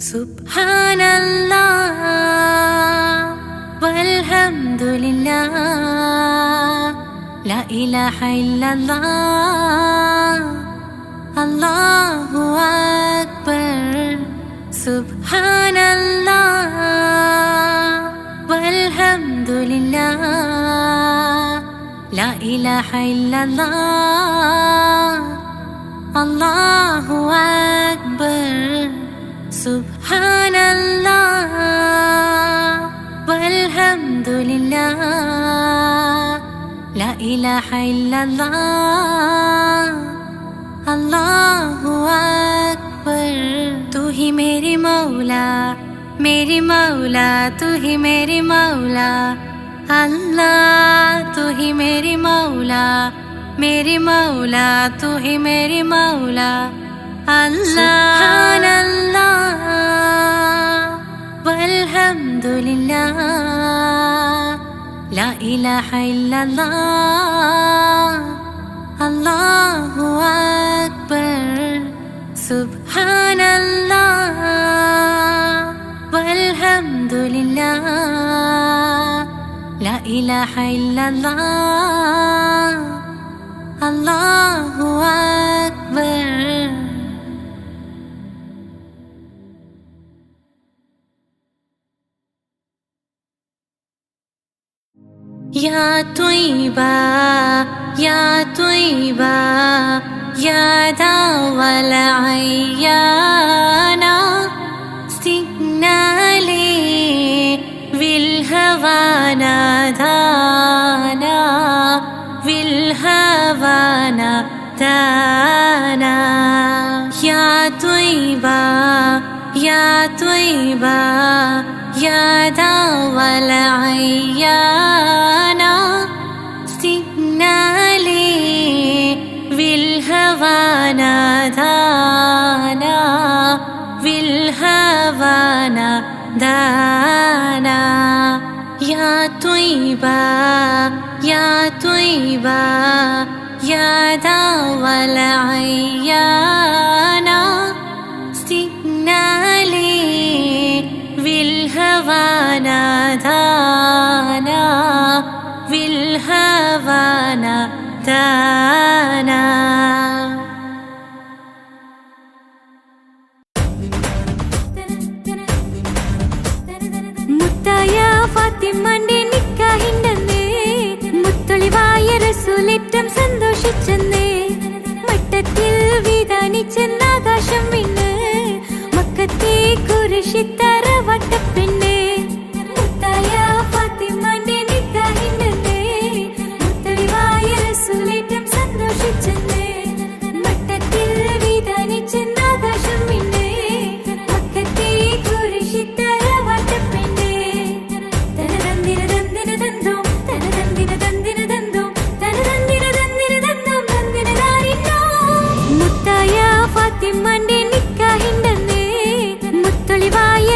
സുബ്ഹാനല്ലാഹ് വൽഹംദുലില്ലാഹ് ലാ ഇലാഹ ഇല്ലല്ലാഹ് അല്ലാഹു അക്ബർ. സുബ്ഹാനല്ലാഹ് വൽഹംദുലില്ലാഹ് ലാ ഇലാഹ ഇല്ലല്ലാഹ് അല്ലാഹു അക്ബർ. സുബ്ഹാനല്ലാഹ് വൽഹംദുലില്ലാഹ് ലാ ഇലാഹ ഇല്ലല്ലാഹ് അല്ലാഹു അക്ബർ. तू ही मेरी मौला तू ही मेरी मौला अल्लाह. तू ही मेरी मौला तू ही मेरी मौला अल्लाह. सुब्हानल्लाह वल्हम्दुलिल्लाह ला इलाहा इल्लल्लाह अल्लाहु अक्बर. सुब्हानल्लाह वल्हम्दुलिल्लाह ला इलाहा इल्लल्लाह अल्लाहु अक्बर. या त्वय्यबा या त्वय्यबा या दावल अय्याना सिग्नाले विल्हवाना दाना विल्हवाना दाना. या त्वय्यबा या त्वय्यबा या दावल अय्याना सिग्नाले विल्हवाना दाना विल्हवाना दाना. या त्वय्यबा या त्वय्यबा या दावल अय्याना सिग्नाले विल्हवाना दाना विल्हवाना दाना. മുത്തായ ഫാത്തിമന്റെ നിക്കാഹിണ്ടെന്നേ മുത്തൊളിവായ റസൂലേറ്റം സന്തോഷിച്ചെന്നേ. മട്ടത്തിൽ വിധാനിച്ചെന്നാകാശം വിണ്ണ് മക്കത്തെ കുരിശിത്തറ വട്ടപ്പെണ്ണേ. മുത്തായ ഫാത്തിമന്റെ നിക്കാഹിണ്ടെന്നേ മുത്തൊളിവായ റസൂലേറ്റം സന്തോഷിച്ചെന്നേ. മട്ടത്തിൽ വിധാനിച്ചെന്നാകാശം വിണ്ണ് മക്കത്തെ കുരിശിത്തറ വട്ടപ്പെണ്ണേ. തനതന്തിന തന്തിന തന്തോം തനതന്തിന തന്തിന തന്തോം തനതന്തിന തന്തിന തന്തോം തന്തിന ദാരിന്നോ. മുത്തായ ഫാത്തിമന്റെ നിക്കാഹിണ്ടെന്നേ മുത്തൊളിവായ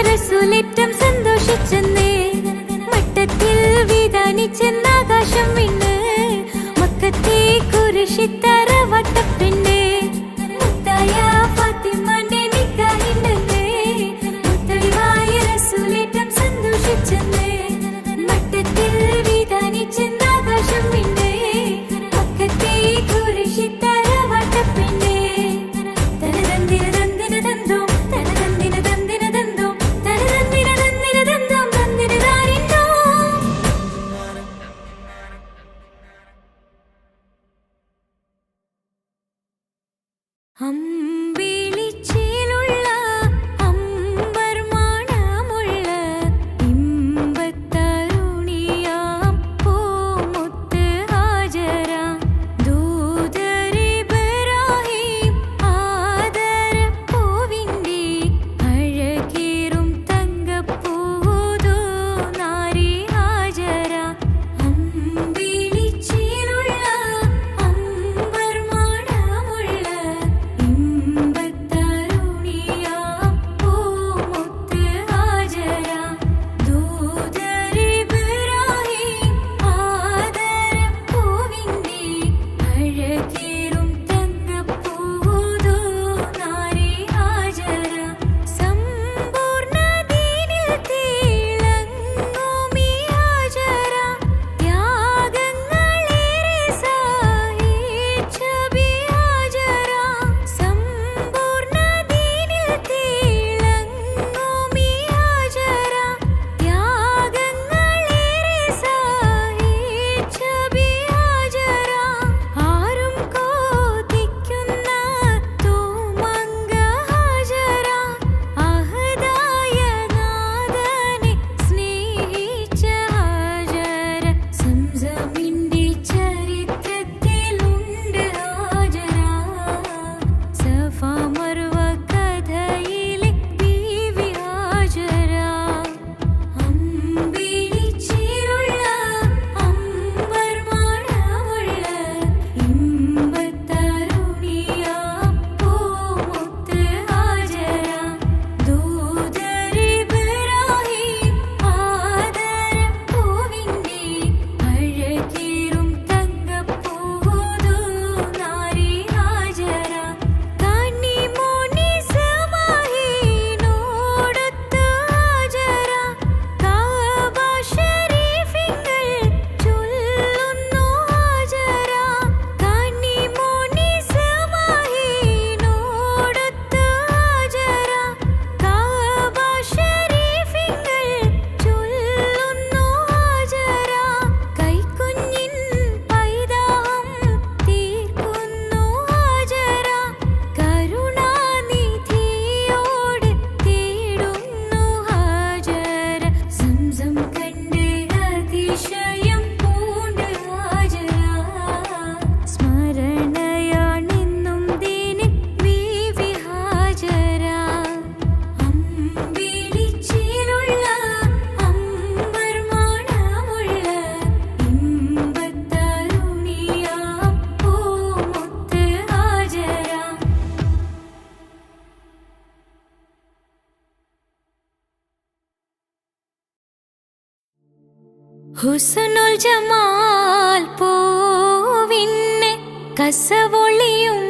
ഹുസ്നുൽ ജമാൽ പൂവിന് കസവൊളിയും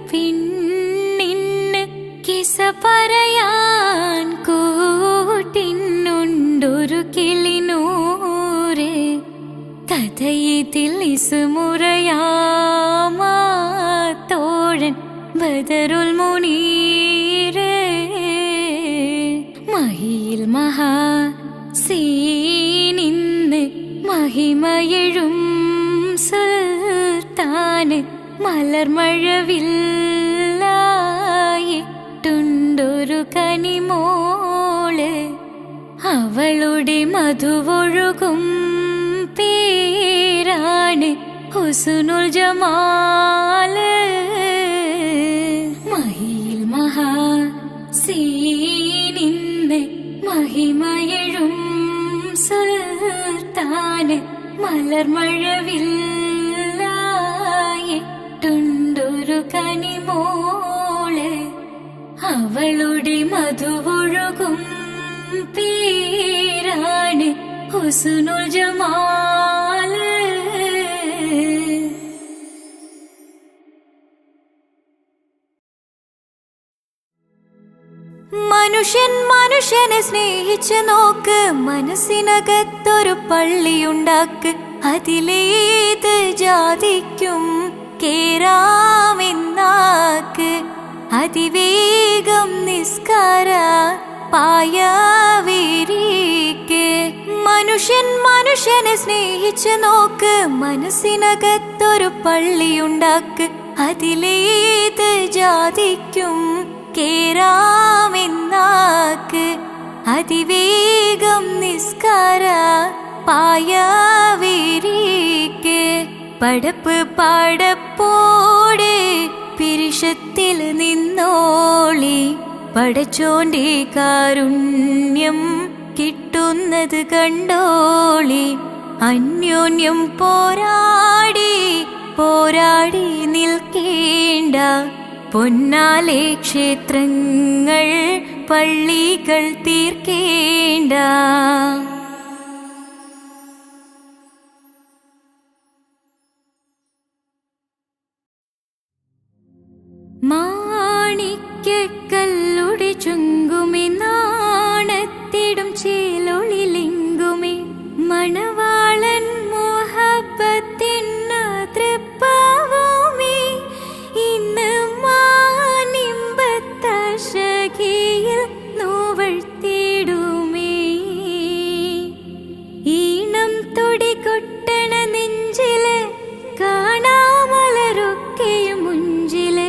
പിന്നിന് കിസ പറയാൻ കൂട്ടിനുണ്ടൊരു കിളിനൂറ് കഥയിതിൽ ഇസുമുറയാമാ തോഴൻ ബദറുൽ മുനീറ് മഹിയിൽ മഹാ സീനിന്ന് മഹിമയെഴും സുൽത്താന് മലർമഴവില്ലായിട്ടുണ്ടൊരു കനിമോള് അവളുടെ മധുവൊഴുകും പേരാണ് ഹുസ്നുൽ ജമാല് മഹിയിൽ മഹാ സീനിന്ന് മഹിമയെഴും സുൽത്താന് മലർമഴവില്ലായിട്ടുണ്ടൊരു കനിമോള് അവളുടെ മധുവൊഴുകും പേരാണ് ഹുസ്നുൽ ജമാല് മനുഷ്യൻ മനുഷ്യനെ സ്നേഹിച്ച് നോക്ക്, മനസ്സിനകത്തൊരു പള്ളിയുണ്ടാക്ക്, അതിലേത് ജാതിക്കും കേറാമെന്നാക്ക്, അതിവേഗം നിസ്കാര പായവിരിക്ക്. മനുഷ്യൻ മനുഷ്യനെ സ്നേഹിച്ച് നോക്ക്, മനസ്സിനകത്തൊരു പള്ളിയുണ്ടാക്ക്, അതിലേത് ജാതിക്കും കേറാമെന്നാക്ക്, അതിവേഗം നിസ്കാര പായവിരിക്ക്. പടപ്പ് പാടപ്പോടെ പിരിശത്തിൽ നിന്നോളി, പടച്ചോന്റെ കാരുണ്യം കിട്ടുന്നത് കണ്ടോളി. അന്യോന്യം പോരാടി പോരാടി നിൽക്കേണ്ട, പൊന്നാലെ ക്ഷേത്രങ്ങൾ പള്ളികൾ തീർക്കേണ്ട. മാണിക്യക്കല്ലുടെ ചുങ്കുമേ, നാണത്തിടും ചേലൊളിലെങ്കുമേ, മണവാളൻ മോഹബത്തിന്ന തൃപ്പാവുമേ, ഇന്ന് മാനിമ്പത്തശകിയിൽ നോവഴ്ത്തിടുമേ. ഈണം തുടികൊട്ടണ നെഞ്ചില് കാണാമലരൊക്കെയും മുഞ്ചില്,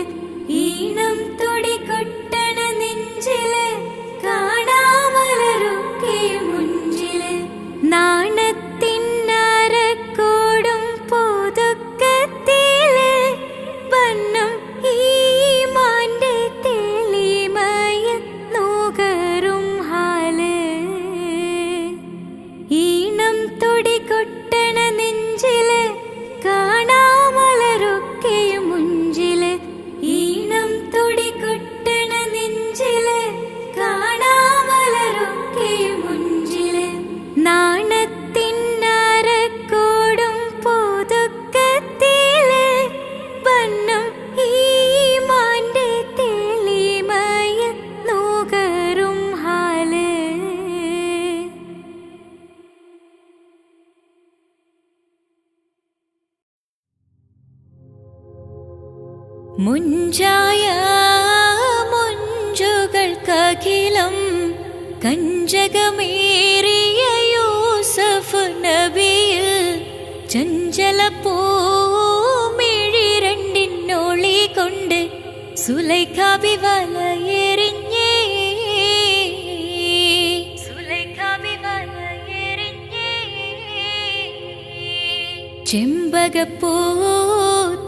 ഈണം തുടികൊട്ടണ നെഞ്ചില് കാണാമലരൊക്കെയും മുഞ്ചില്. നാണത്തിന്നരക്കോടും പുതുക്കത്തില് വന്നം ഈമാന്റെ തെളിമയിൽ നുകരും ഹാല്. ഈണം തുടികൊട്ടണ നെഞ്ചില് കാണാമലരൊക്കെയും മുഞ്ചില്, ഈണം തുടികൊട്ടണ നെഞ്ചില് കാണാമലരൊക്കെയും മുഞ്ചില്. നാണത്തിന്നരക്കോടും പുതുക്കത്തില് വന്നം ഈമാന്റെ തെളിമയിൽ നുകരും ഹാല്. മുഞ്ചായ മുഞ്ചുകൾക്കഖിലം കഞ്ചകമേറിയ യൂസഫ് നബിയിൽ, ചഞ്ചല പൂമിഴി രണ്ടിനൊളി കൊണ്ട് സുലൈഖ ബി വലയെറിഞ്ഞേ, സുലൈഖ ബി വലയെറിഞ്ഞേ. ചെമ്പകപ്പൂ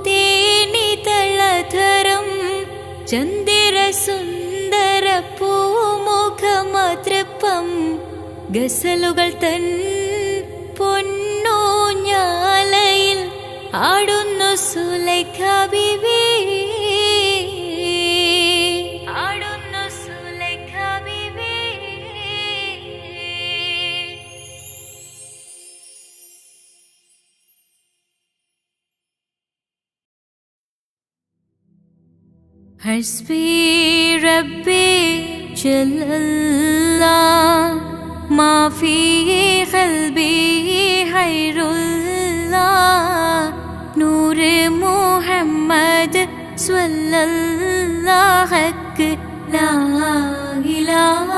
തേനിതളധരം ചന്ദിര സുന്ദര പൂമുഖമതൃപ്പം, ഗസലുകൾ തൻ പൊന്നൂഞ്ഞാലയിൽ ആടുന്നു സുലൈഖ ബീവി, ആടുന്നു സുലൈഖ ബീവി. ഹസ്ബി റബ്ബി ജല്ലല്ലാഹ് മാ ഫീ ഖൽബി ഖൈറുല്ലാഹ് നൂറ് മുഹമ്മദ് സ്വല്ലല്ലാഹു ലാ ഇലാഹ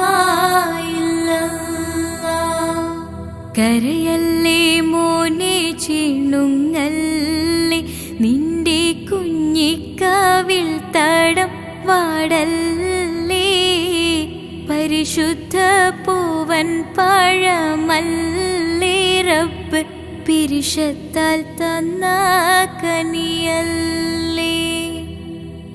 ഇല്ലല്ലാഹ്. കരയല്ലേ മോനെ ചിണുങ്ങല്ലേ, നിന്റെ കുഞ്ഞിക്കാവിൽ തടം വാടല്ലേ, പരിശുദ്ധ പൂവൻ പഴമല്ലേ റബ്ബ് പിരിശത്താൽ തന്ന കനിയല്ലേ.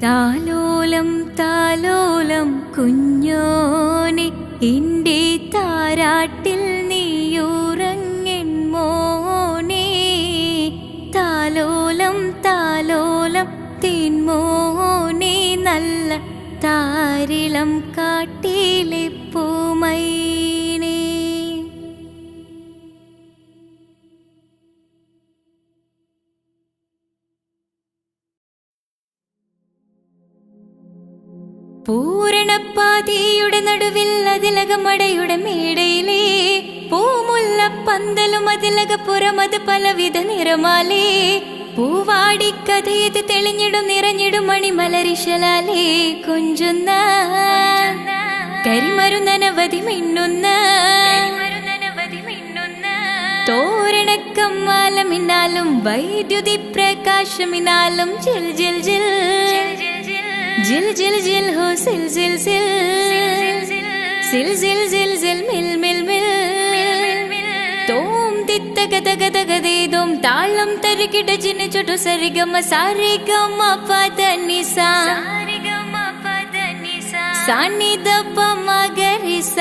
താലോലം താലോലം കുഞ്ഞോനെ, എൻ്റെ താരാട്ടിൽ നീയുറങ്ങൻ മോനെ, താലോലം താലോലം തേൻമോനെ, നല്ല താരിളം കാട്ടിലെ പൂമൈനേ. പൂരണപ്പാതിയുടെ നടുവിൽ അതിലകമടയുടെ മേടയിലേ, പൂമുല്ല പന്തലും അതിലകപ്പുറമത് പലവിധ നിറമാലേ, പൂവാടിക്കഥയത് തെളിഞ്ഞിടും നിറഞ്ഞിടും മണിമലരിശലാലേ, കൊഞ്ചുന്ന കരിമരുന്നനവധി മിന്നുന്ന തോരണക്കമ്മാലമിനാലും വൈദ്യുതി പ്രകാശമിനാലും ജിൽ ജിൽ ജിൽ ജിൽ ജിൽ ജിൽ ഹോ സിൽ സിൽ സിൽ സിൽ സിൽ സിൽ സിൽ മിൽ മിൽ മിൽ തോം തിത്തഗതഗതഗതേദോം താളം തരികിട ജിന ചുട്ടു സരിഗമ സാരിഗമ പദനിസ സാനിദപ മഗരിസ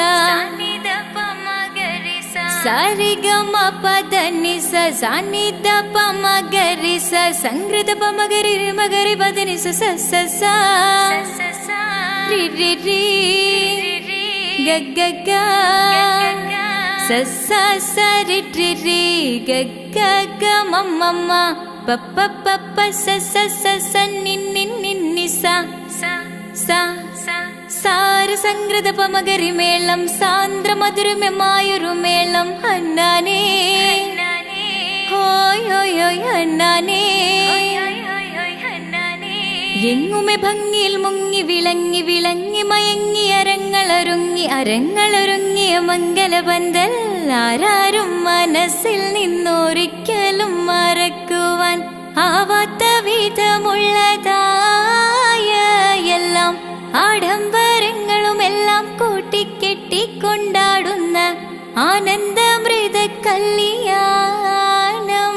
സാരിഗമ പദനിസ സാനിദപ മഗരിസ സംഗൃതപ മഗരി മഗരി പദനിസ സ സ സ രി രി രി ഗ ഗ ഗ സ സ സ രി രി രി ഗ ഗ ഗ മ മ മ പ പ പ പ സ സ സ സ നി നി നി നി സ സ സാര സംഗൃത പമകരി മേളം സാന്ദ്ര മധുരമമായൊരു മേളം ഹന്നാനേ ഹോയ് ഹോയ് ഹോയ് ഹന്നാനേ. എങ്ങുമെ ഭംഗിയിൽ മുങ്ങി വിളങ്ങി വിളങ്ങി മയങ്ങി അരങ്ങളൊരുങ്ങി അരങ്ങളൊരുങ്ങിയ മംഗലപന്തൽ ആരാരും മനസ്സിൽ നിന്നൊരിക്കലും മറക്കുവാൻ ആവാത്ത വിധമുള്ളതായ എല്ലാം ആഡംബരങ്ങളുമെല്ലാം കൂട്ടിക്കെട്ടിക്കൊണ്ടാടുന്ന ആനന്ദമൃത കല്യാണം.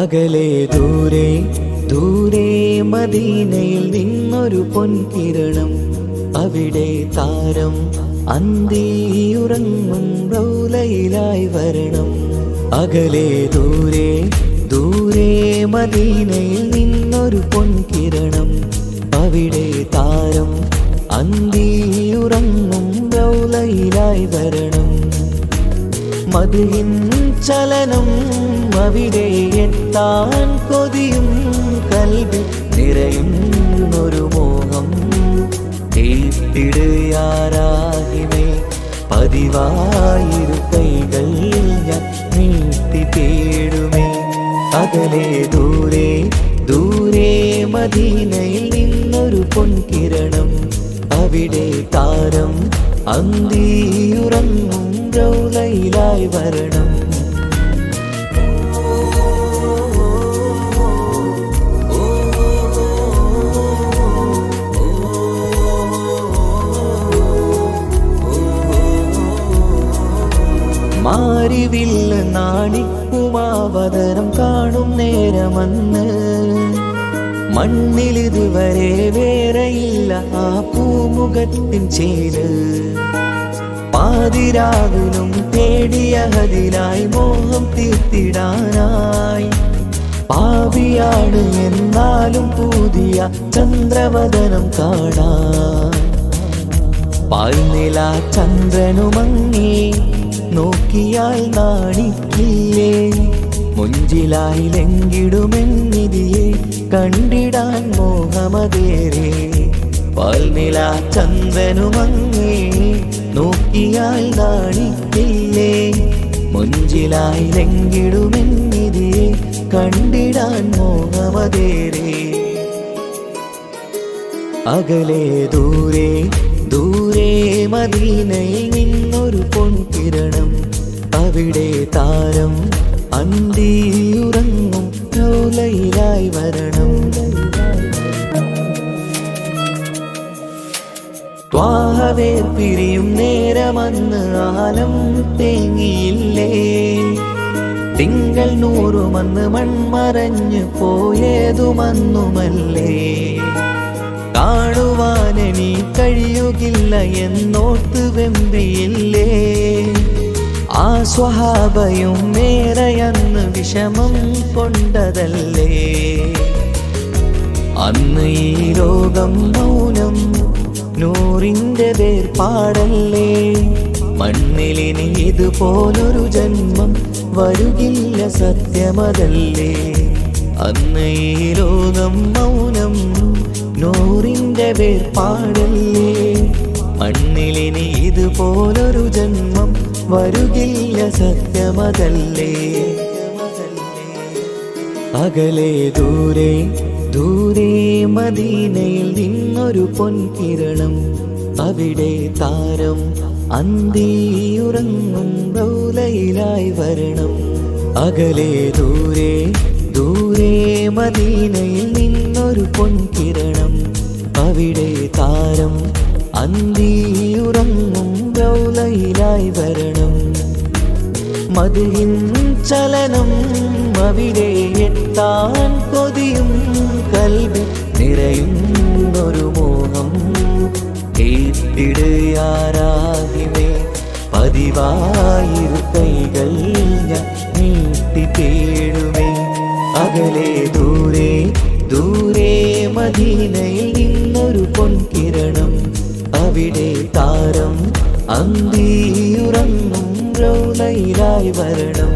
അകലെ ദൂരെ ദൂരെ മദീനയിൽ നിന്നൊരു പൊൻകിരണം, അവിടെ താരം അന്തിയുറങ്ങും റൗലയിലായി വരണം. അകലെ ദൂരെ ദൂരെ മദീനയിൽ നിന്നൊരു പൊൻകിരണം, അവിടെ താരം അന്തിയുറങ്ങും റൗലയിലായി വരണം. മദ്ഹിൻ ചലനം അവിടെ എത്താൻ കൊതിയും, കൽബിൽ നിറയുന്നൊരു മോഹം. ഏറ്റിടുയാരാഹിമേ പതിവായിരു കൈകൾ ഞാൻ നീട്ടി തേടുമേ. അകലെ ദൂരെ ദൂരെ മദീനയിൽ നിന്നൊരു പൊൻകിരണം, അവിടെ താരം അന്തിയുറങ്ങും റൗലയിലായി വരണം. മാരിവില്ല് നാണിക്കുമാവതരം കാണും നേരമന്ന്, മണ്ണിലിതുവരെ വേറെയില്ല ആ പൂമുഖത്തിൻ ചേര്. പാതിരാവിലും തേടിയ ഹദിലായി മോഹം തീർത്തിടാനായി, പാപിയാണ് എന്നാലും പുതിയ ചന്ദ്രവദനം കാണാൻ. പാൽനില ചന്ദ്രനുമങ്ങി നോക്കിയാൽ നാണിക്കില്ലേ, മുഞ്ചിലായി ലംഘിടുമെന്നിതിയെ കണ്ടിടാൻ മോഹമതേറെ. പാൽനില ചന്ദ്രനുമങ്ങി നോക്കിയാൽ നാണിക്കില്ലേ, മുഞ്ചിലായി ലംഘിടുമെന്നിതിയെ കണ്ടിടാൻ മോഹമതേറെ. അകലെ ദൂരെ ദൂരെ മദീനയിൽ നിന്നൊരു പൊൻകിരണം, അവിടെ താരം അന്തിയുറങ്ങും റൗലയിലായി വരണം. ത്വാഹവേ പിരിയും നേരമന്ന് ആലം തേങ്ങിയില്ലേ, തിങ്കൾ നൂറുമന്ന് മൺമറഞ്ഞു പോയതുമന്നുമല്ലേ. കാണുവാനെനി കഴിയുകില്ല എന്നോർത്ത് വെമ്പിയില്ലേ, ആ സ്വഹാബയും മേറയന്ന് വിഷമം കൊണ്ടതല്ലേ. അന്ന് ഈ ലോകം മൗനം, നൂറിൻ്റെ വേർപാടല്ലേ. മണ്ണിലിനി ഇതുപോലൊരു ജന്മം വരുകില്ല സത്യമതല്ലേ. അന്ന് ഈ ലോകം മൗനം, നൂറിൻ്റെ വേർപാടല്ലേ. മണ്ണിലിനി ഇതുപോലൊരു ജന്മം വരുകില്ല സത്യമതല്ലേ. അകലെ ദൂരെ ദൂരെ മദീനയിൽ നിന്നൊരു പൊൻകിരണം, അവിടെ താരം അന്തിയുറങ്ങും റൗലയിലായി വരണം. അകലെ ദൂരെ ദൂരെ മദീനയിൽ നിന്നൊരു പൊൻകിരണം, അവിടെ താരം അന്തിയുറങ്ങും റൗലയിലായി വരണം. മദ്ഹിൻ ചലനം അവിടെ എത്താൻ കൊതിയും, കൽബിൽ നിറയുന്നൊരു മോഹം. ഏറ്റിടുയാരാഹിമേ പതിവായിരു കൈകൾ ഞാൻ നീട്ടി തേടുമേ. അകലെ ദൂരെ ദൂരെ മദീനയിൽ നിന്നൊരു പൊൻകിരണം, അവിടെ താരം അന്തിയുറങ്ങും റൗലയിലായി വരണം.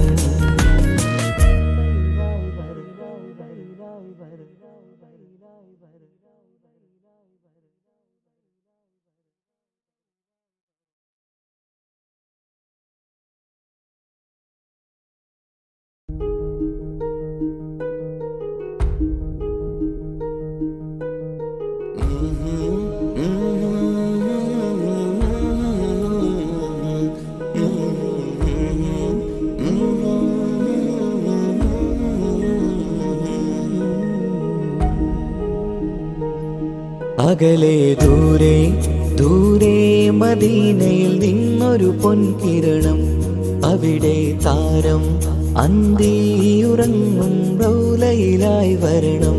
അകലെ ദൂരെ ദൂരെ മദീനയിൽ നിന്നൊരു പൊൻകിരണം, അവിടെ താരം അന്തിയുറങ്ങും റൗലയിലായി വരണം.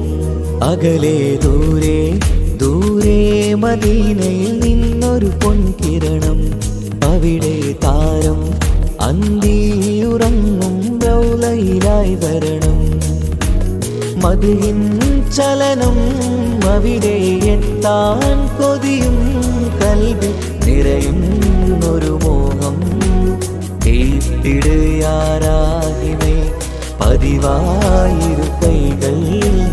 അകലെ ദൂരെ ദൂരെ മദീനയിൽ നിന്നൊരു പൊൻകിരണം. അവിടെ താരം അന്തിയുറങ്ങും റൗലയിലായി വരണം. മദിഹിൻ ചലനം അവിടെ എത്താൻ കൊതിയും കൽബിൽ നിറയുന്നൊരു മോഹം. കേട്ടിടുയാരാഹിമേ പതിവായിരു കൈകൾ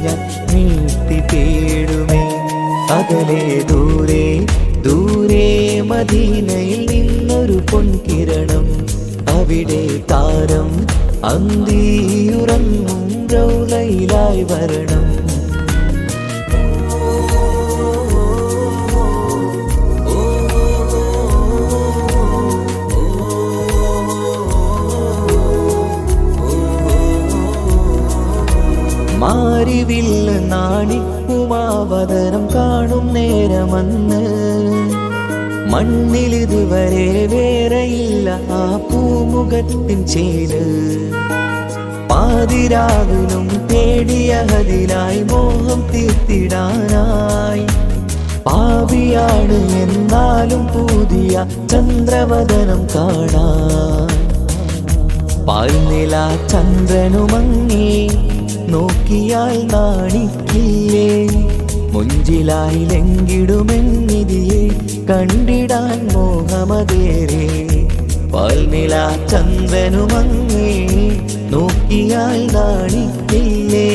ഞാൻ നീട്ടി തേടുമേ. അകലെ ദൂരെ ദൂരെ മദീനയിൽ നിന്നൊരു പൊൻകിരണം. അവിടെ താരം അന്തിയുറങ്ങും റൗലയിലായി വരണം. മാരിവില്ല നാണിക്കുമാവതരം കാണും നേരമന്ന് മണ്ണിലിതുവരെ വേറെയില്ല ആ പൂമുഖത്തിൻ ചേല്. പാതിരാവിലും തേടിയ ഹദിലായി മോഹം തീർത്തിടാനായി. പാപിയാണ് എന്നാലും പുതിയ ചന്ദ്രവദനം കാണാൻ. പാൽനില ചന്ദ്രനുമങ്ങി നോക്കിയാൽ നാണിക്കില്ലേ. മുഞ്ചിലായി ലംഘിടുമെന്നിതിയെ കണ്ടിടാൻ മോഹമതേറെ. പാൽനില ചന്ദ്രനുമങ്ങി നോക്കിയാൽ നാണിക്കില്ലേ.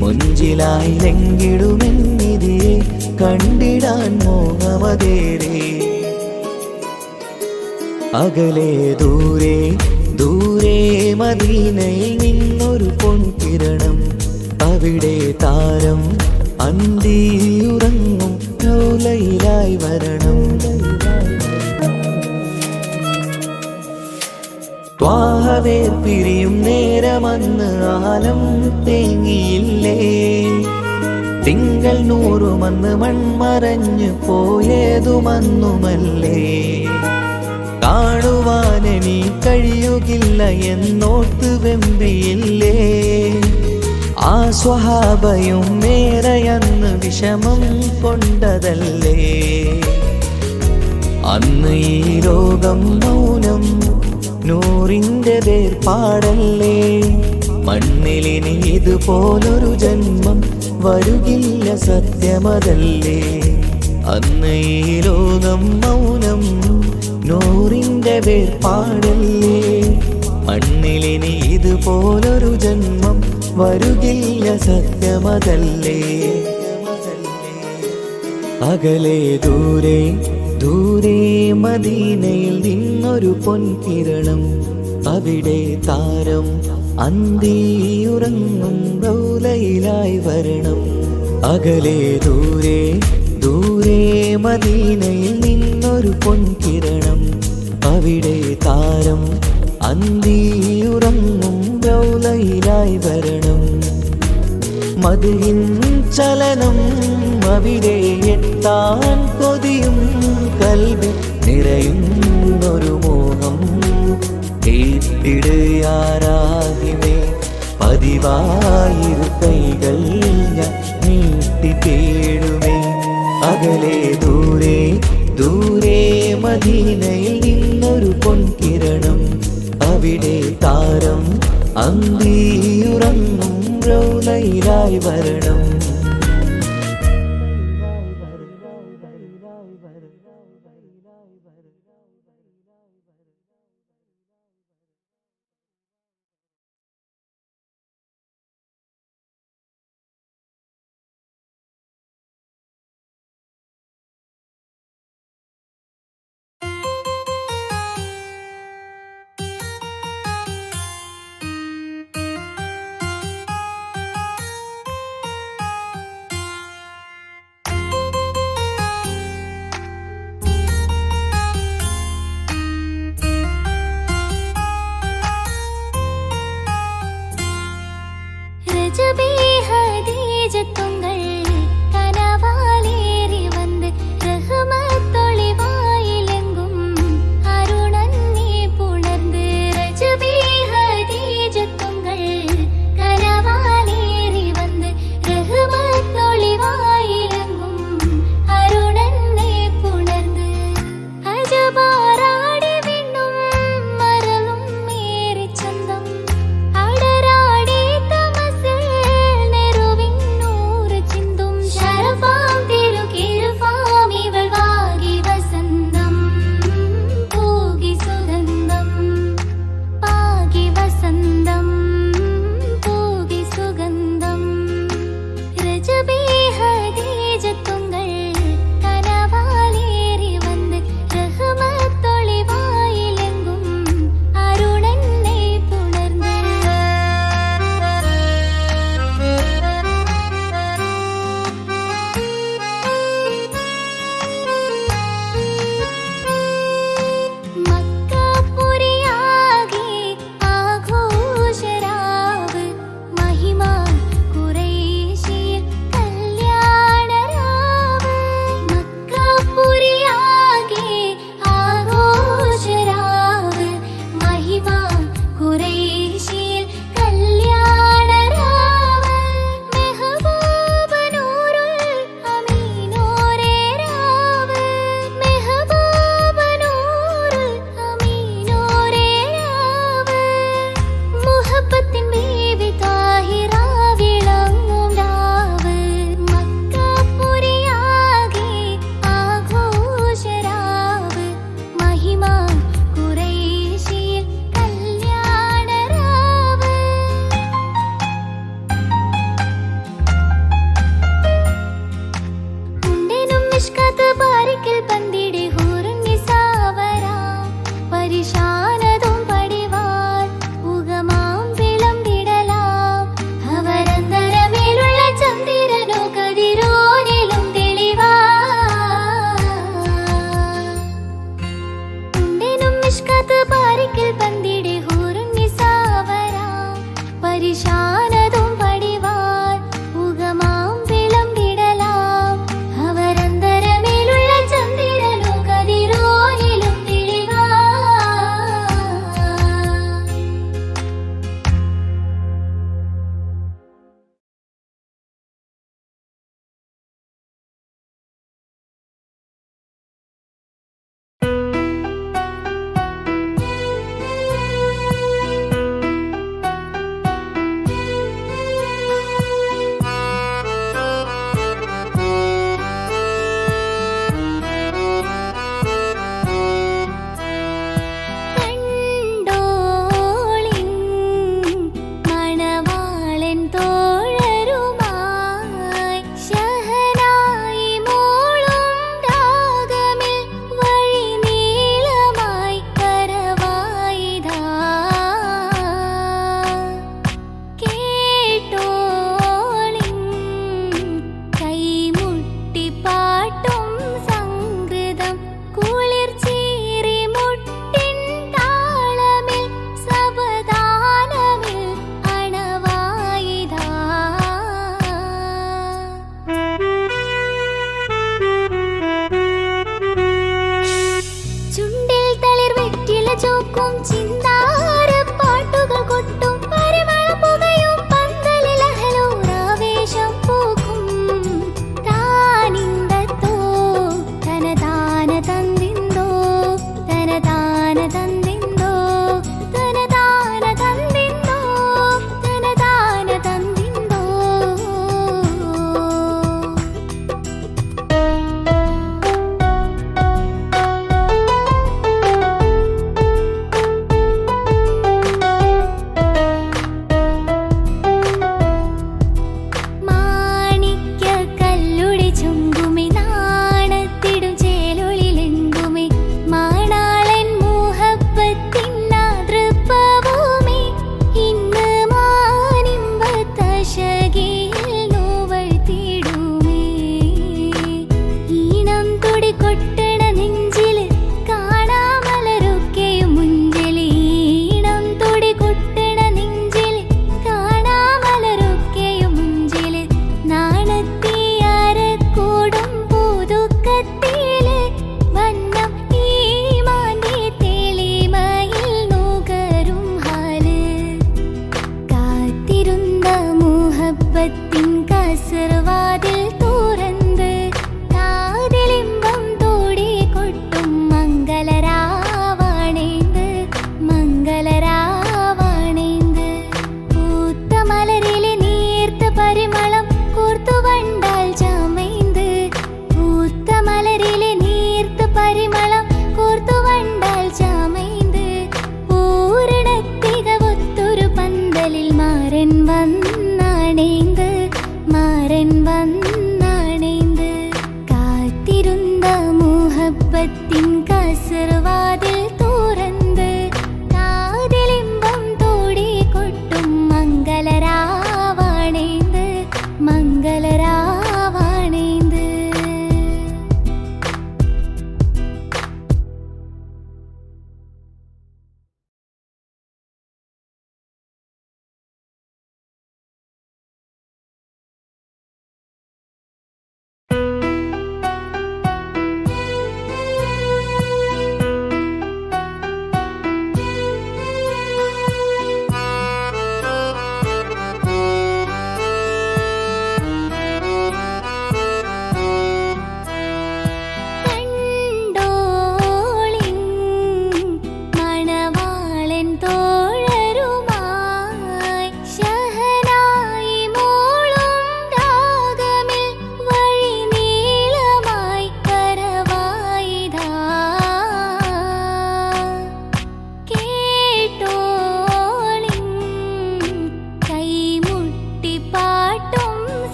മുഞ്ചിലായി ലംഘിടുമെന്നിതിയെ കണ്ടിടാൻ മോഹമതേറെ. അകലെ ദൂരെ ദൂരെ മദീനയിൽ നിന്നൊരു പൊൻകിരണം. അവിടെ താരം അന്തിയുറങ്ങും റൗലയിലായി വരണം. ത്വാഹവേ പിരിയും നേരമന്ന് ആലം തേങ്ങിയില്ലേ. തിങ്കൾ നൂറുമന്ന് മൺമറഞ്ഞു പോയതുമന്നുമല്ലേ. കാണുവാനെനി കഴിയുകില്ല എന്നോർത്ത് വെമ്പിയില്ലേ. ആ സ്വഹാബയും മേറയന്ന് വിഷമം കൊണ്ടതല്ലേ. അന്ന് ഈ ലോകം മൗനം നൂറിൻ്റെ വേർപാടല്ലേ. മണ്ണിലിനി ഇതുപോലൊരു ജന്മം വരുകില്ല സത്യമതല്ലേ. അന്ന് ഈ ലോകം മൗനം നൂറിൻ്റെ വേർപാടല്ലേ. മണ്ണിലിനി ഇതുപോലൊരു ജന്മം വരുകില്ല സത്യമതല്ലേ. അകലെ ദൂരെ ദൂരെ മദീനയിൽ നിന്നൊരു പൊൻകിരണം. അവിടെ താരം അന്തിയുറങ്ങും റൗലയിലായി വരണം. അകലെ ദൂരെ ദൂരെ മദീനയിൽ നിന്നൊരു പൊൻകിരണം. അവിടെ താരം അന്തിയുറങ്ങും റൗലയിലായി വരണം. മദിഹിൻ ചലനം അവിടെ എത്താൻ കൊതിയും കൽബിൽ നിറയുന്നൊരു മോഹം. കേട്ടിടുയാരാഹിമേ പതിവായിരു കൈകൾ ഞാൻ നീട്ടി തേടുമേ. അകലെ ദൂരെ ദൂരെ മദീനയിൽ നിന്നൊരു പൊൻകിരണം. അവിടെ താരം അന്തിയുറങ്ങും റൗലയിലായി വരണം. മിഷ്കത്ത് പാരിക്കൽ പന്തിടെ ഹൂറുൻ നിസാവരാം പരിശാനതും പടിവാൾ ഉഗമാം വിളംബിടലാം അവരന്തരമേലുള്ള ചന്ദ്രനോ കതിരോനിലും തെളിവാ ഉണ്ടെനും മിഷ്കത്ത് പാരിക്കൽ പന്തിടെ ഹൂറുൻ നിസാവരാം പരിശാനതും പടിവാൾ ഉഗമാം വിളംബിടലാം അവരന്തരമേലുള്ള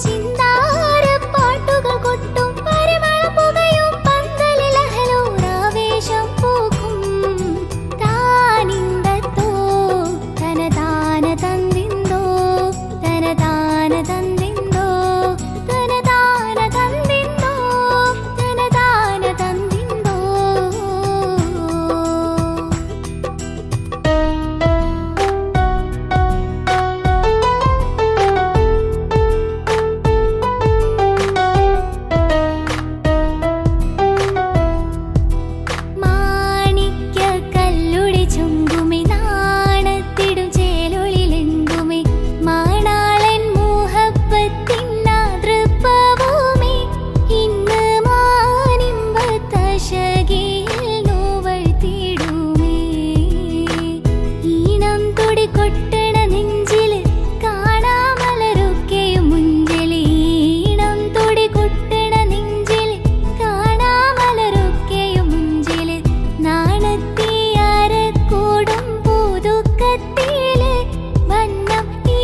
ചിന്താരപ്പാട്ടുകൾ കൊട്ടും പരിമള പുകയും പന്തലിൽ അഹലോരാവേശം പൂക്കും. താനിന്തത്തോ തനതാന തന്തിന്തോ തനതാന തന്തിന്തോ തനതാന തന്തിന്തോ തനതാന തന്തിന്തോ. മാണിക്യക്കല്ലുടി ചുങ്കുമി നാണത്തിടും ചേലൊളിലെങ്കുമി മാണാളൻ മോഹപ്പത്തിൻ ആതൃപ്പഭൂമി. ഇന്ന് മാനിമ്പത്തശകിയിൽ നോവഴ്ത്തിടുമേ ഈണം തുടി കൊട്ടണ നെഞ്ചില് കാണാമലരൊക്കെയും മുഞ്ചില്. ഈണം തുടി കൊട്ടണ നെഞ്ചില് കാണാമലരൊക്കെയും മുഞ്ചില്. നാണത്തിയാരക്കൂടും പുതുക്കത്തില് വന്നം ഈ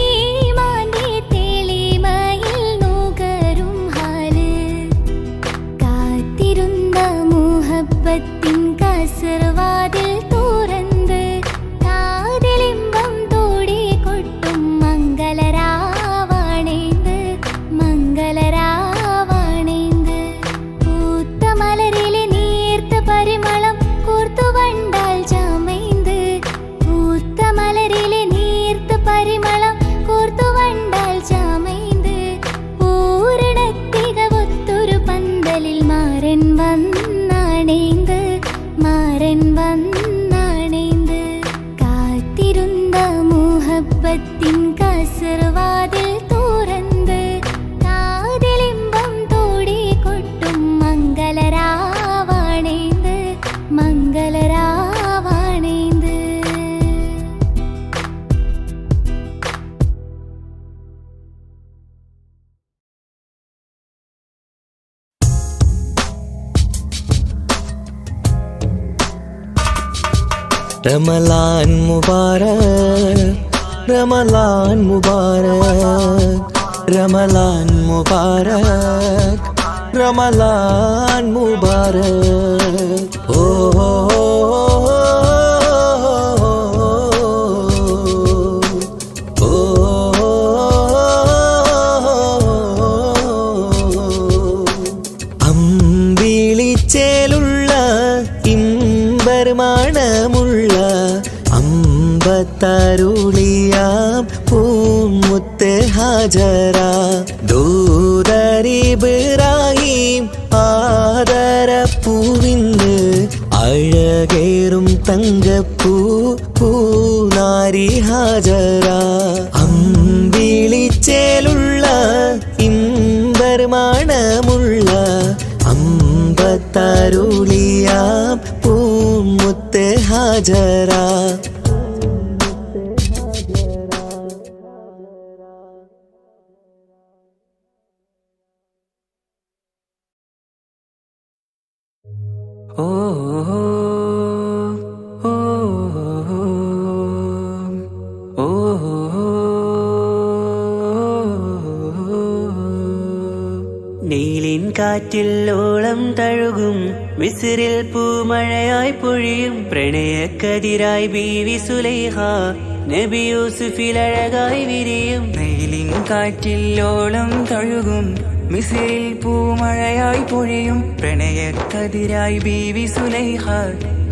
മാന്റെ തെളിമയിൽ നുകരും ഹാല്. കാത്തിരുന്ന മുഹബത്തിൻ കസർവാതിൽ തുറന്ന് കാതിലിമ്പം തോടി കൊട്ടും മംഗളരാവാണേന്ത് മംഗളരാവാണേന്ത്. പൂത്ത മലരിലെ നീർത്ത പരിമളം കൂർത്തു വണ്ടാൽ ചമൈന്ത്. പൂത്ത മലരിലെ നീർത്ത പരിമളം കൂർത്തു വണ്ടാൽ ചമൈന്ത്. പൂരണത്തികവൊത്തൊരു പന്തലിൽ മാരൻ വന്നാണേന്ത് മാരൻ വന്നാണേന്ത്. കാത്തിരുന്ന മുഹബത്തിൻ കസർവാതിൽ തുറന്ന് കാതിലിമ്പം തോടി കൊട്ടും മംഗളരാവാണേന്ത് മംഗളരാവാണേന്ത്. റമലാൻ മുബാരക് റമലാൻ മുബാരക് റമലാൻ മുബാരക് റമലാൻ മുബാരക്. ഓ അമ്പിളിച്ചേലുള്ള ഇമ്പർമാണമുള്ള അമ്പത്തരുളിയാം പൂമുത്ത് ഹാജര. ദൂതരിബ്രാഹിം ആദരപ്പൂവിന്ന് അഴകേറും തങ്കപ്പൂ പൂനാരി ഹാജര. അമ്പിളിച്ചേലുള്ള ഇമ്പർമാണമുള്ള അമ്പത്തരുളിയാം പൂമുത്ത് ഹാജര. ഓ ഓ ഓ നീലിൻ കാറ്റിൽ ഓളം തഴുകും മിസ്രിൽ പൂമഴയായി പൊഴിയും പ്രണയക്കതിരായി ബീവി സുലൈഹ നബി യൂസുഫിൽ അഴകായി വിരിയും. നീലിൻ കാറ്റിൽ ഓളം തഴുകും മിസ്രിൽ പൂമഴയായി പൊഴിയും പ്രണയക്കതിരായി ബീവി സുലൈഹ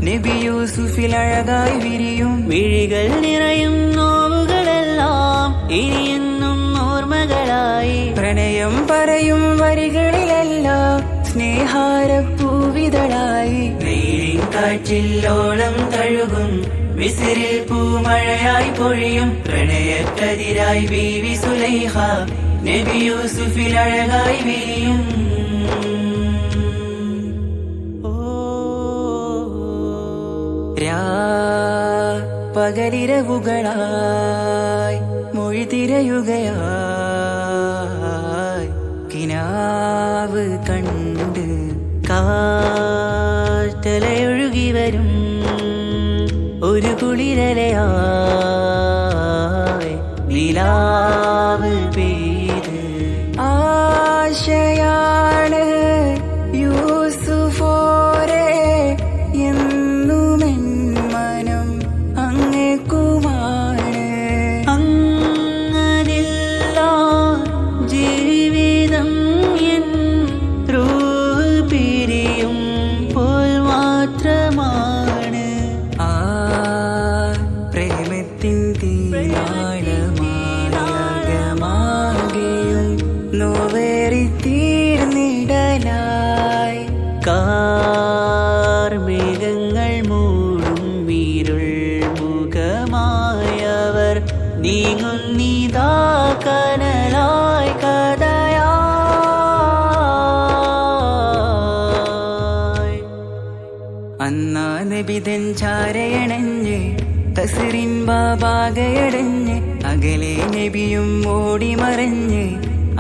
നബി യൂസുഫിൽ അഴകായി വിരിയും. മിഴികൾ നിറയും നോവുകളെല്ലാം ഇനിയെന്നും ഓർമ്മകളായി പ്രണയം പറയും വരികളിലെല്ലാം സ്നേഹാരപ്പൂവിതളായി. നീലിൻ കാറ്റിൽ ഓളം തഴുകും മിസ്രിൽ പൂമഴയായി പൊഴിയും പ്രണയക്കതിരായി ബീവി സുലൈഹ നബി യൂസുഫിൽ അഴകായി വിരിയും. പകലിരവുകളായി മൊഴി തിരയുകയായി കിനാവ് കണ്ട് കാറ്റലയൊഴുകി വരും ഒരു കുളിരലയായി നിലാവ് പെയ്ത് ആ ആശയാണ് യൂസുഫോരെ എന്നുമെൻ മനം അങ്ങേക്കുമാണ്. അങ്ങനില്ല ജീവിതം എൻ റൂഹ് പിരിയുമ്പോൾ മാത്രമാണ്. ആ പ്രേമത്തിൻ തീരാളമാകെയും നോവേറി തീർന്നിടലായി. കാർമേഘങ്ങൾ മൂടും വീരുൾ മുഖമായവർ നീങ്ങുന്നിതാ കനലായി കഥയായി. അന്നാ നബിതൻ ചാരയണഞ്ഞ് കസറിൻ ബാബാകയടഞ്ഞ് അകലെ നബിയും ഓടിമറഞ്ഞ്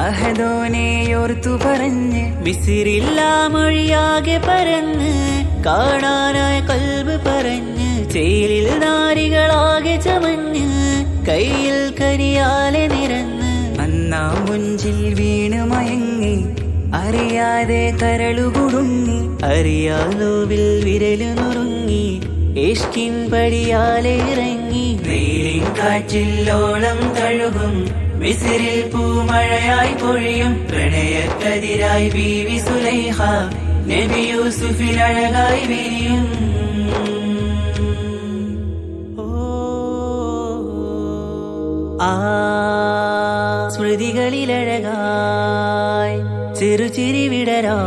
അഹദോനെയോർത്തു പറഞ്ഞ് മിസിറില്ലാ മൊഴിയാകെ പരന്ന് കാണാനായി കൽബ് പറഞ്ഞ് ചേലിൽ നാരികളാകെ ചമഞ്ഞ് കയ്യിൽ കരിയാലെ നിരന്ന് അന്നാ മുഞ്ചിൽ വീണ് മയങ്ങി അറിയാതെ കരളുകുടുങ്ങി അറിയാലോവിൽ വിരലു നുറുങ്ങി ഇഷ്കിൻ പടിയാലെ ഇറങ്ങി വെയിലിൻ കാറ്റില്ലോളം തഴുകും മിസിറിൽ പൂമഴയായി പൊഴിയും പ്രണയക്കതിരായി ബീവി സുലൈഹ നബി യൂസുഫിൽ അഴകായി വിരിയും. ആ സ്മൃതികളിലഴകായി ചെറുചിരി വിടരാ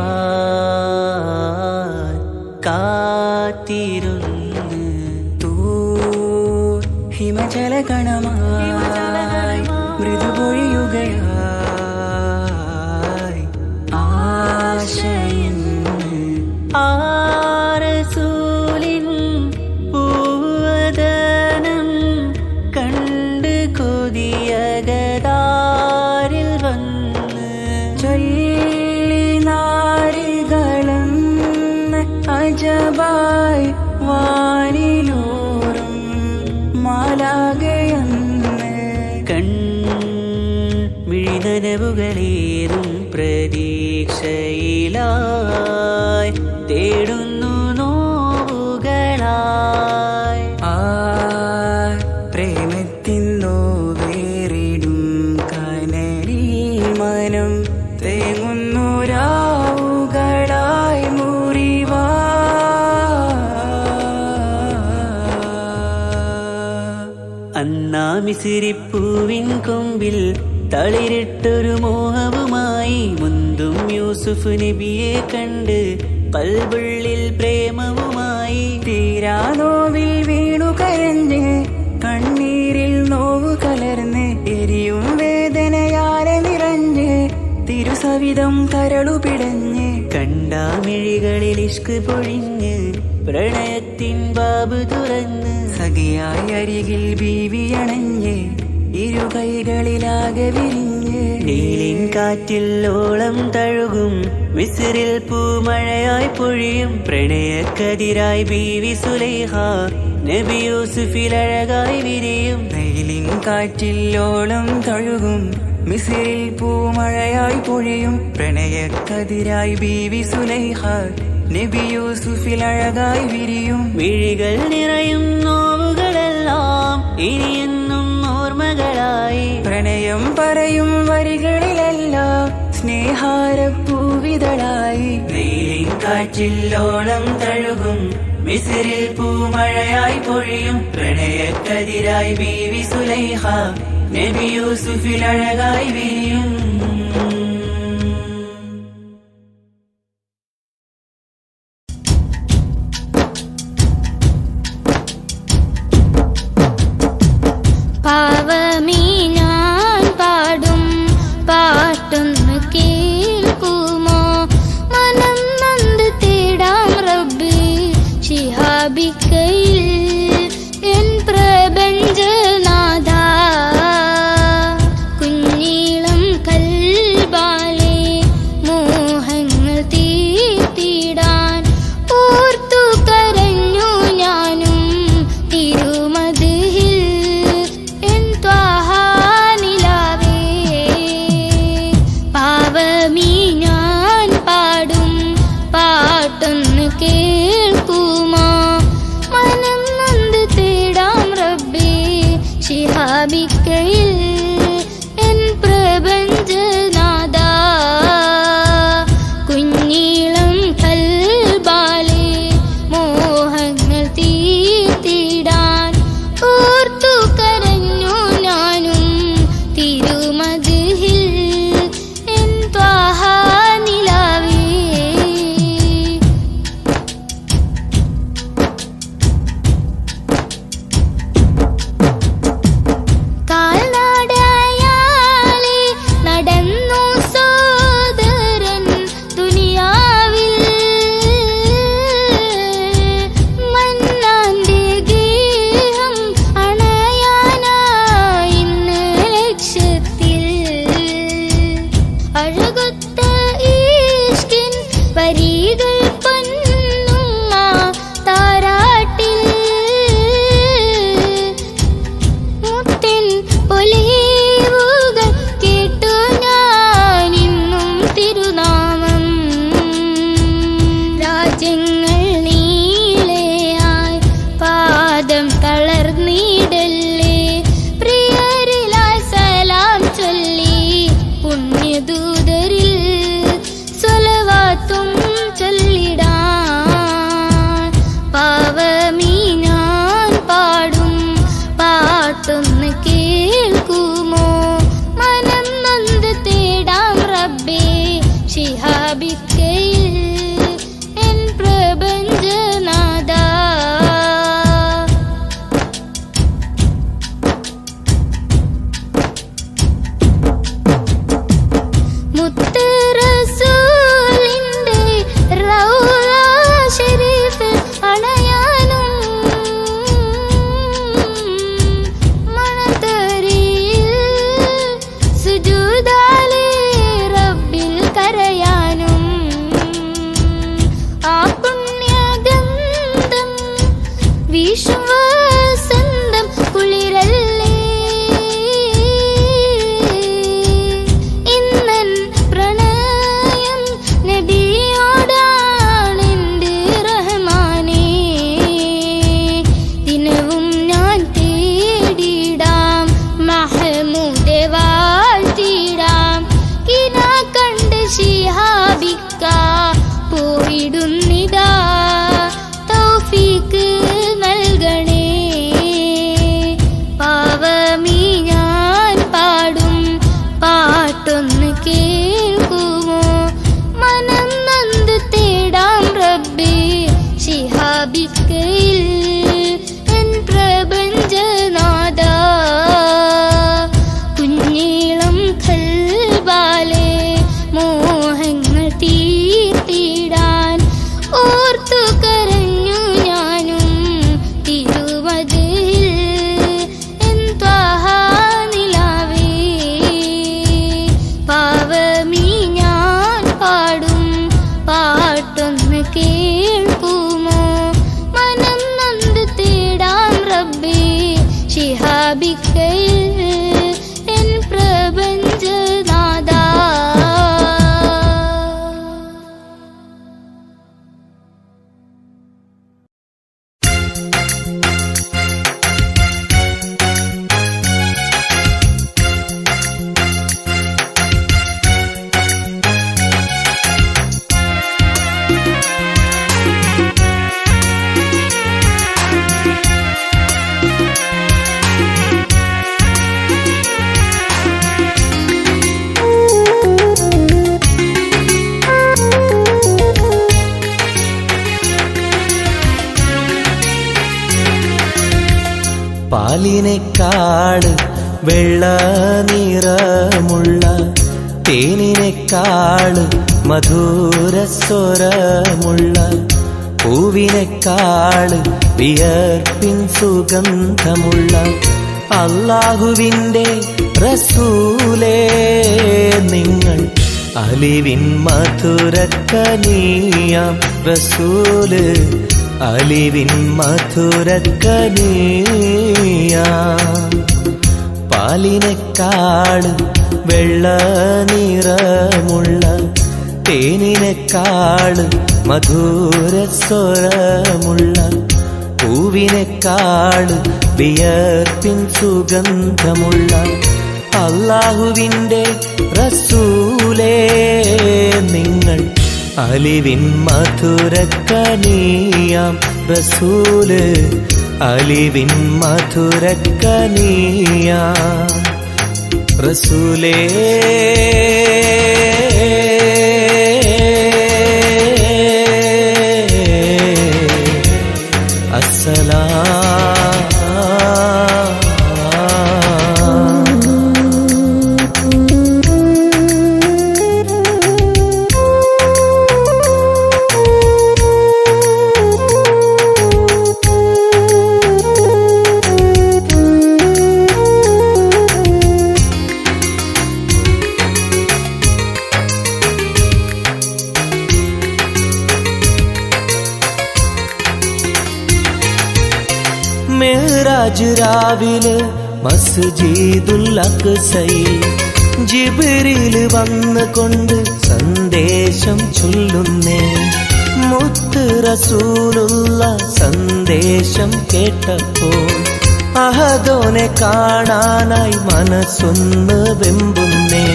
കാത്തിരുന്ന് ഹിമജല കണമായി മൃദുപൊഴിയുകയായി ആശയിൻ ആരസൂലിൻ പൂവദനം കണ്ട് കൊതിയകതാരിൽ വന്ന് ചൊല്ലി നാരികളെന്ന് അജബായി വാനിലൂറും മാലാകയെന്ന് കൺമിഴിനനവുകളേറും പ്രതീക്ഷയിലായി തേടുന്നു നോവുകളായി. ആ പ്രേമത്തിൻ നോവേറിടും കനലിൽ മനം തേങ്ങുന്നു രാവുകളായി മുറിവാ. അന്നാ മിസിരിപ്പൂവിൻ കൊമ്പിൽ തളിരിട്ടൊരു മോഹവുമായി മുന്തും യൂസുഫ് നബിയെ കണ്ട് കൽബുള്ളിൽ പ്രേമവുമായി തീരാ നോവിൽ വീണു കരഞ്ഞ് കണ്ണീരിൽ നോവു കലർന്ന് എരിയും വേദനയാലെ നിറഞ്ഞ് തിരുസവിധം കരളു പിടഞ്ഞ് കണ്ടാമിഴികളിൽ ഇഷ്ക് പൊഴിഞ്ഞ് പ്രണയത്തിൻ ബാബ് തുറന്ന് സഖിയായി അരികിൽ ബീവി അണഞ്ഞ് ഇരു കൈകളിലാകെ വിരിഞ്ഞ് നീലിൻ കാറ്റിൽ ഓളം തഴുകും മിസിറിൽ പൂമഴയായി പൊഴിയും പ്രണയക്കതിരായി ബീവി സുലൈഹ നബി യൂസുഫിൽ അഴകായി വിരിയും. നീലിൻ കാറ്റിൽ ഓളം തഴുകും മിസിറിൽ പൂമഴയായി പൊഴിയും പ്രണയക്കതിരായി ബീവി സുലൈഹ നബി യൂസുഫിൽ അഴകായി വിരിയും. വിഴികൾ നിറയും നോവുകളെല്ലാം ഇനിയെന്നും ഓർമ്മകളായി പ്രണയം പറയും വരികളിലെല്ലാം സ്നേഹാരപ്പൂവിതളായി. നീലിൻ കാറ്റില്ലോളം തഴുകും മിസിറിൽ പൂമഴയായി പൊഴിയും പ്രണയക്കതിരായി ബീവി സുലൈഹ നബി യൂസുഫിൽ അഴകായി വിരിയും. പാവമീ ഞാൻ പാടും പാട്ടൊന്ന് കേൾക്കുമോ മനം നന്ദ് തേടാം റബ്ബ് ശിഹാബിക്കയിൽ എൻ പ്രപഞ്ചനാഥ കുഞ്ഞീളം കൽ ഖൽബാലെ മോഹങ്ങൾ തീർത്തിടാൻ ഓർത്തു കരഞ്ഞു ഞാനും തിരുവതിൽ നിലാവേ പാവമീ ഞാൻ പാടും പാട്ടൊന്ന് കേൾക്കുമോ മനം നൊന്ത് തേടാം റബ്ബേ ശിഹാബിക്കയിൽ എൻ പ്രപഞ്ചനാഥാ. പാലിനേക്കാട് വെള്ള നിറമുള്ള തേനിനേക്കാട് മധുരസ്വരമുള്ള പൂവിനേക്കാട് വിയർപ്പിൻ സുഗന്ധമുള്ള അല്ലാഹുവിൻ്റെ റസൂലേ നിങ്ങൾ അലിവിൻ മധുരക്കനിയാം റസൂല് അലിവിൻ മധുരക്കനിയാം. പാലിനേക്കാട് വെള്ള നിറമുള്ള തേനിനേക്കാട് മധുരസ്വരമുള്ള പൂവിനേക്കാട് വിയർപ്പിൻ സുഗന്ധമുള്ള അല്ലാഹുവിൻ്റെ റസൂലേ നിങ്ങൾ അലിവിൻ മധുരക്കനിയാം റസൂല് അലിവിൻ മധുരക്കനിയാം റസൂലേ. മെഹ്റാജ് രാവിലെ മസ്ജിദുൽ അഖ്സയിൽ ജിബ്രീൽ വന്നുകൊണ്ട് സന്ദേശം ചൊല്ലുന്നേ. മുത്ത് റസൂലുള്ള സന്ദേശം കേട്ടപ്പോൾ അഹദോനെ കാണാനായി മനസ്സൊന്ന് വെമ്പുന്നേ.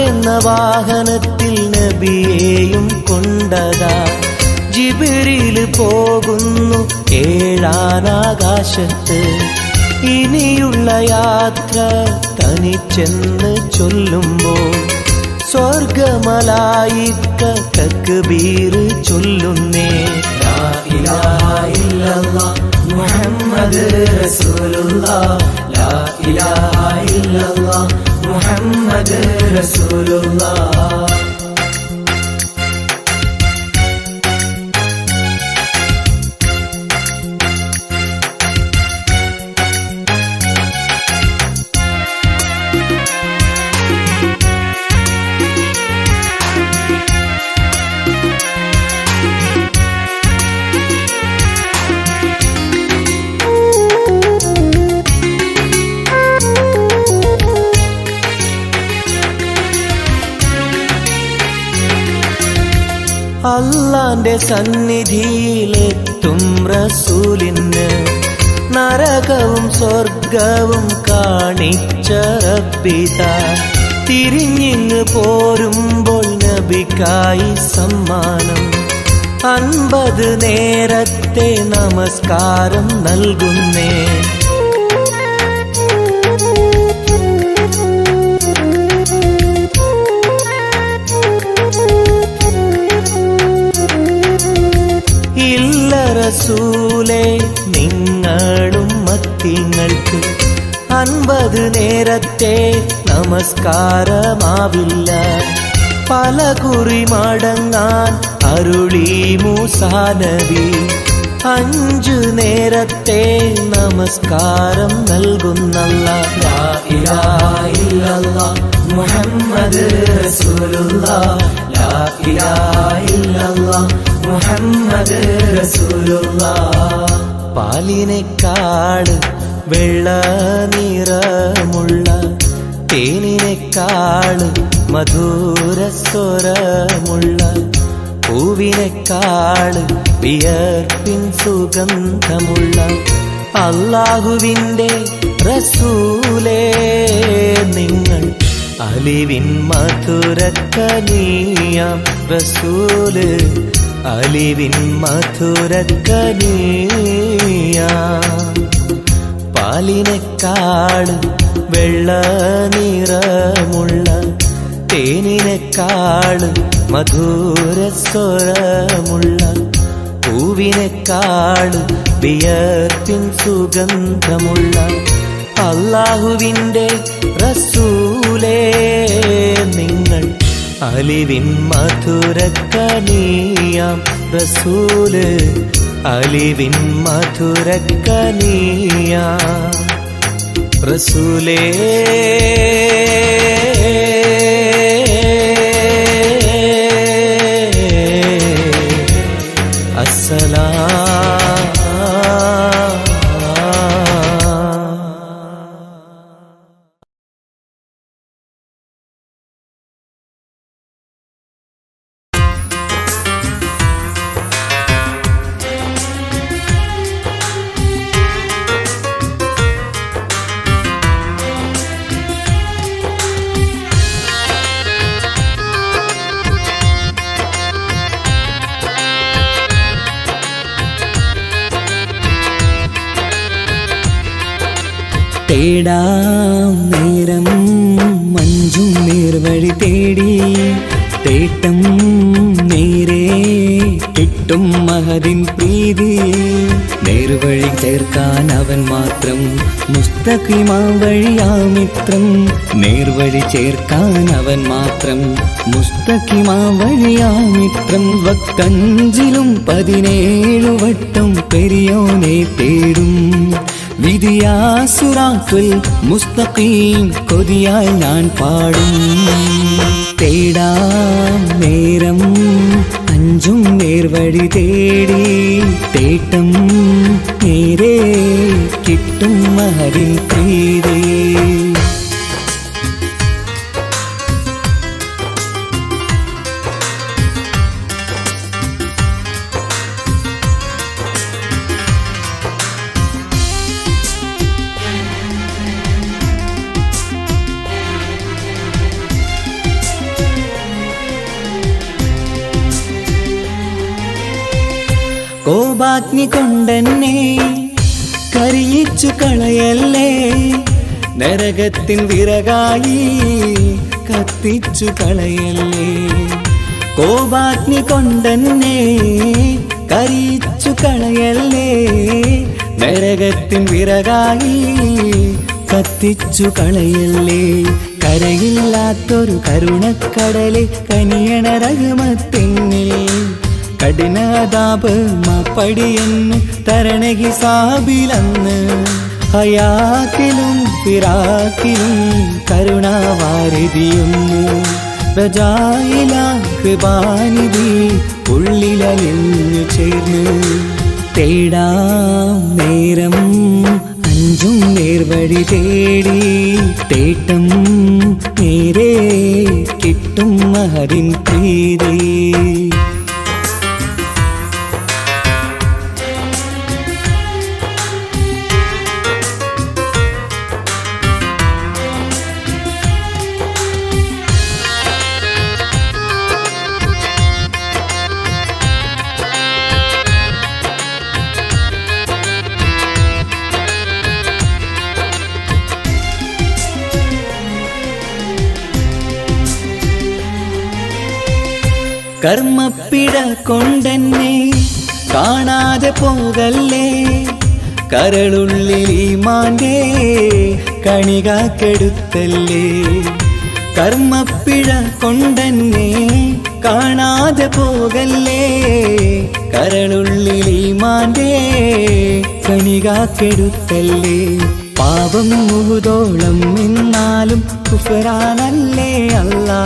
എന്ന വാഹനത്തിൽ നബിയെയും കൊണ്ടതാ ജിബ്രീൽ പോകുന്നു ഏഴാനാകാശത്ത്. ഇനിയുള്ള യാത്ര തനിച്ചെന്ന് ചൊല്ലുമ്പോൾ സ്വർഗമലായിക്ക തക്ബീർ ചൊല്ലുന്നേ. ലാ ഇലാഹ ഇല്ലല്ലാഹ് മുഹമ്മദ് റസൂലുള്ളാഹ് ലാ ഇലാഹ ഇല്ലല്ലാഹ് മുഹമ്മദ് റസൂലുള്ളാഹ്. അല്ലാന്റെ സന്നിധിയിലെത്തും റസൂലിന് നരകവും സ്വർഗവും കാണിച്ച റബ്ബിത. തിരിഞ്ഞിങ്ങ് പോരുമ്പോൾ നബിക്കായി സമ്മാനം 50 നേരത്തെ നമസ്കാരം നൽകുന്നേ. റസൂലേ നിങ്ങളും മത്തിങ്ങൾക്ക് 50 നേരത്തെ നമസ്കാരമാവില്ല. പല കുറി മടങ്ങാൻ അരുളി മൂസാ നബി. 5 നേരത്തെ നമസ്കാരം നൽകുന്നല്ലാഹ്. ലാ ഇലാഹ ഇല്ലല്ലാഹ് മുഹമ്മദ് റസൂലുള്ളാഹ്. ലാ ഇലാഹ ഇല്ലല്ലാഹ് മുഹമ്മദ് റസൂലുള്ളാഹ്. പാലിനേക്കാള് വെള്ള നിറമുള്ള തേനിനേക്കാള് മധുരസ്വരമുള്ള പൂവിനേക്കാള് വിയർപ്പിൻ സുഗന്ധമുള്ള അല്ലാഹുവിൻ്റെ റസൂലേ നിങ്ങൾ അലിവിൻ മധുരക്കനിയാം റസൂല്. അലിവിൻ മധുരക്കനിയാം. പാലിനേക്കാള് വെള്ള നിറമുള്ള തേനിനേക്കാള് മധുരസ്വരമുള്ള പൂവിനേക്കാള് വിയർപ്പിൻ സുഗന്ധമുള്ള അല്ലാഹുവിൻ്റെ റസൂലേ നിങ്ങൾ അലിവിൻ മധുരക്കനിയാം റസൂല്. അലിവിൻ മധുരക്കനിയാം റസൂലേ. തേടാം നേരം മഞ്ചും നേർവഴി തേടി തേട്ടം നേരെ കിട്ടും മഹദിൻ പ്രീതി. നേർവഴി ചേർക്കാൻ അവൻ മാത്രം മുസ്തഖിമാ വഴിയാ മിത്രം. നേർവഴി ചേർക്കാൻ അവൻ മാത്രം മുസ്തഖിമാ വഴിയാ മിത്രം. വക്തഞ്ചിലും 17 വട്ടം പെരിയോനെ തേടും വിധിയാ സിറാത്തുൽ മുസ്തഖീം കൊതിയാൽ ഞാൻ പാടും. തേടാം നേരം അഞ്ചും നേർവഴി തേടി തേട്ടം നേരെ കിട്ടും മഹരിൻ പ്രീതി. കോപാഗ്നി കൊണ്ടെന്നെ കരിയിച്ചു കളയല്ലേ, നരകത്തിൻ വിറകായി കത്തിച്ചു കളയല്ലേ. കോപാഗ്നി കൊണ്ടെന്നെ കരിയിച്ചു കളയല്ലേ, നരകത്തിൻ വിറകായി കത്തിച്ചു കളയല്ലേ. കരയില്ലാത്തൊരു കരുണക്കടലെ കനിയണ റഹ്മത്തിന്നിൽ കഠിനതാപ് മാപ്പടിയെന്ന് തരണ ഹിസാബിലന്ന്. ഹയാത്തിലും ഫിറാക്കിലും കരുണാവാരിതിയൊന്ന് പ്രജായിലാകൃപാനിധി ഉള്ളിലലിഞ്ഞു ചേർന്ന്. തേടാം നേരം അഞ്ചും നേർവഴി തേടി തേട്ടം നേരെ കിട്ടും മഹരിൻ പ്രീതി. കർമ്മപ്പിട കൊണ്ടെന്നെ കാണാതെ പോകല്ലേ കരളുള്ളിൽ ഈമാന്റെ കണികാക്കെടുത്തല്ലേ കർമ്മപ്പിഴ കൊണ്ടെന്നെ കാണാതെ പോകല്ലേ കരളുള്ളിൽ ഈമാന്റെ കണികാക്കെടുത്തല്ലേ പാപം മുഴുതോളം എന്നാലും കുഫറാനല്ലേ അല്ലാ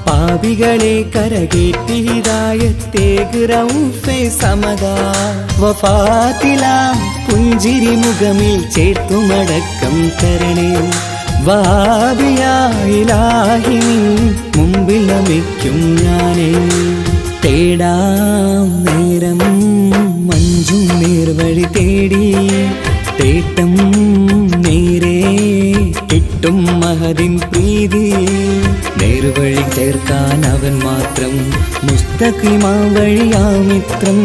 പാപികളെ കരകേറ്റി ഹിദായത്തേക് റഊഫേ സമദാ വഫാത്തിലാം പുഞ്ചിരി മുഖമിൽ ചേർത്തുമടക്കം തരണേ വഹാബിയായിലാഹി നിൻ മുമ്പിൽ നമിക്കും ഞാനേ തേടാം നേരം മഞ്ചും നേർവഴി തേടി തേട്ടം നേരെ കിട്ടും മഹദിൻ പ്രീതി നേർവഴി ചേർക്കാൻ അവൻ മാത്രം മുസ്തഖിമാ വഴിയാ മിത്രം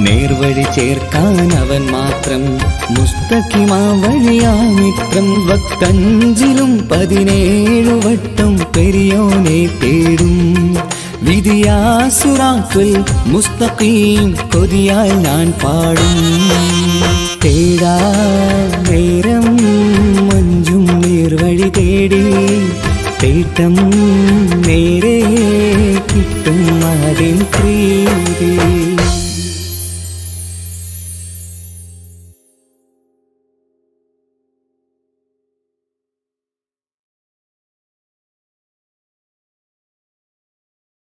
നേർവഴി ചേർക്കാൻ അവൻ മാത്രം മുസ്തഖിമാ വഴിയാ മിത്രം വക്കഞ്ചിലും 17 വട്ടം പെരിയോനെ തേടും വിധിയാ സിറാത്തുൽ മുസ്തഖീം കൊതിയാൽ ഞാൻ പാടും തേടാ